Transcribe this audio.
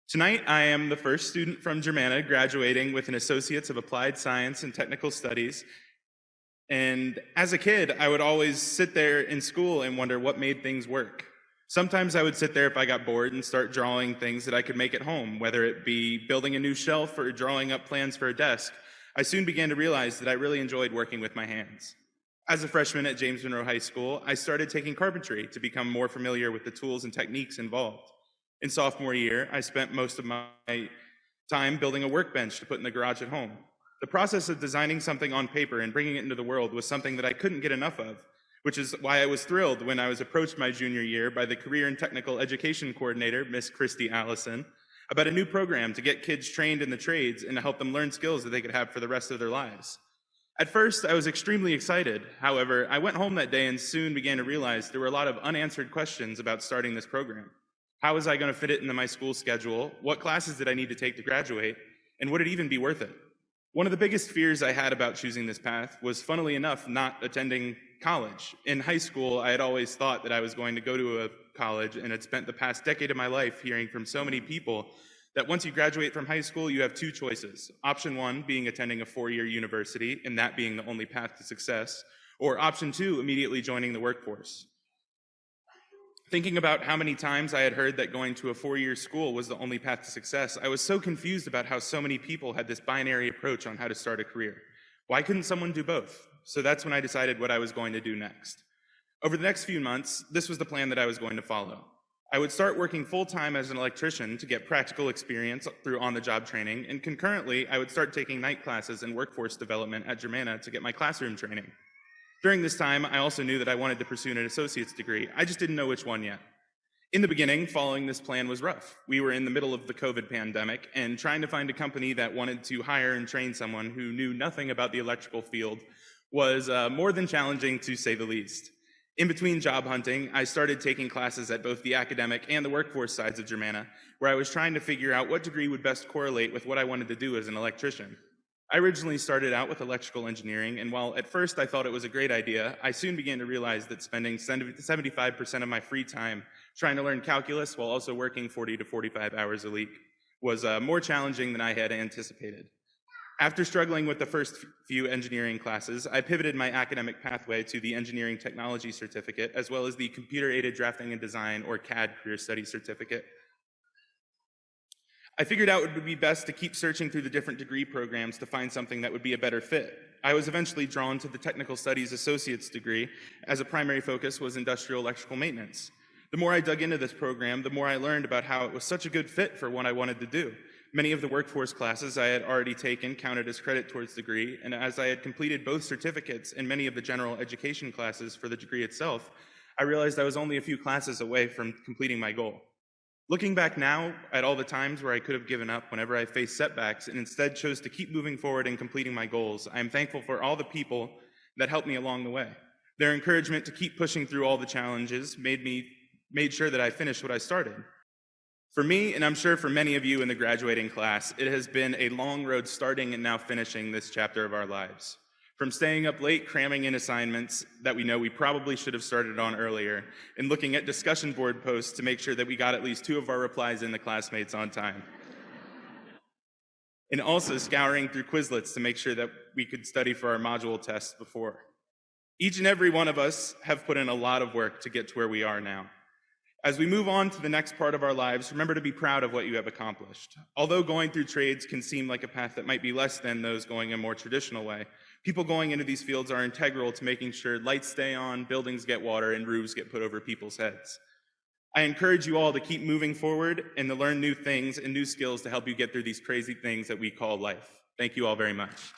Tonight, I am the first student from Germanna graduating with an Associate's of Applied Science and Technical Studies. And as a kid, I would always sit there in school and wonder what made things work. Sometimes I would sit there if I got bored and start drawing things that I could make at home, whether it be building a new shelf or drawing up plans for a desk. I soon began to realize that I really enjoyed working with my hands. As a freshman at James Monroe High School, I started taking carpentry to become more familiar with the tools and techniques involved. In sophomore year, I spent most of my time building a workbench to put in the garage at home. The process of designing something on paper and bringing it into the world was something that I couldn't get enough of, which is why I was thrilled when I was approached my junior year by the Career and Technical Education Coordinator, Miss Christy Allison, about a new program to get kids trained in the trades and to help them learn skills that they could have for the rest of their lives. At first, I was extremely excited. However, I went home that day and soon began to realize there were a lot of unanswered questions about starting this program. How was I going to fit it into my school schedule? What classes did I need to take to graduate? And would it even be worth it? One of the biggest fears I had about choosing this path was, funnily enough, not attending college. In high school, I had always thought that I was going to go to a college and had spent the past decade of my life hearing from so many people that once you graduate from high school, you have two choices. Option one being attending a four-year university, and that being the only path to success, or option two, immediately joining the workforce. Thinking about how many times I had heard that going to a four-year school was the only path to success, I was so confused about how so many people had this binary approach on how to start a career. Why couldn't someone do both? So that's when I decided what I was going to do next. Over the next few months, this was the plan that I was going to follow. I would start working full-time as an electrician to get practical experience through on-the-job training, and concurrently, I would start taking night classes and workforce development at Germanna to get my classroom training. During this time, I also knew that I wanted to pursue an associate's degree. I just didn't know which one yet. In the beginning, following this plan was rough. We were in the middle of the COVID pandemic, and trying to find a company that wanted to hire and train someone who knew nothing about the electrical field was more than challenging, to say the least. In between job hunting, I started taking classes at both the academic and the workforce sides of Germanna, where I was trying to figure out what degree would best correlate with what I wanted to do as an electrician. I originally started out with electrical engineering, and while at first I thought it was a great idea, I soon began to realize that spending 75% of my free time trying to learn calculus while also working 40 to 45 hours a week was more challenging than I had anticipated. After struggling with the first few engineering classes, I pivoted my academic pathway to the Engineering Technology Certificate, as well as the Computer-Aided Drafting and Design, or CAD, Career Studies Certificate. I figured out it would be best to keep searching through the different degree programs to find something that would be a better fit. I was eventually drawn to the Technical Studies Associate's degree, as a primary focus was industrial electrical maintenance. The more I dug into this program, the more I learned about how it was such a good fit for what I wanted to do. Many of the workforce classes I had already taken counted as credit towards the degree, and as I had completed both certificates and many of the general education classes for the degree itself, I realized I was only a few classes away from completing my goal. Looking back now at all the times where I could have given up whenever I faced setbacks and instead chose to keep moving forward and completing my goals, I am thankful for all the people that helped me along the way. Their encouragement to keep pushing through all the challenges made sure that I finished what I started. For me, and I'm sure for many of you in the graduating class, it has been a long road starting and now finishing this chapter of our lives. From staying up late cramming in assignments that we know we probably should have started on earlier, and looking at discussion board posts to make sure that we got at least 2 of our replies in the classmates on time. And also scouring through Quizlets to make sure that we could study for our module tests before. Each and every one of us have put in a lot of work to get to where we are now. As we move on to the next part of our lives, remember to be proud of what you have accomplished. Although going through trades can seem like a path that might be less than those going a more traditional way, people going into these fields are integral to making sure lights stay on, buildings get water, and roofs get put over people's heads. I encourage you all to keep moving forward and to learn new things and new skills to help you get through these crazy things that we call life. Thank you all very much.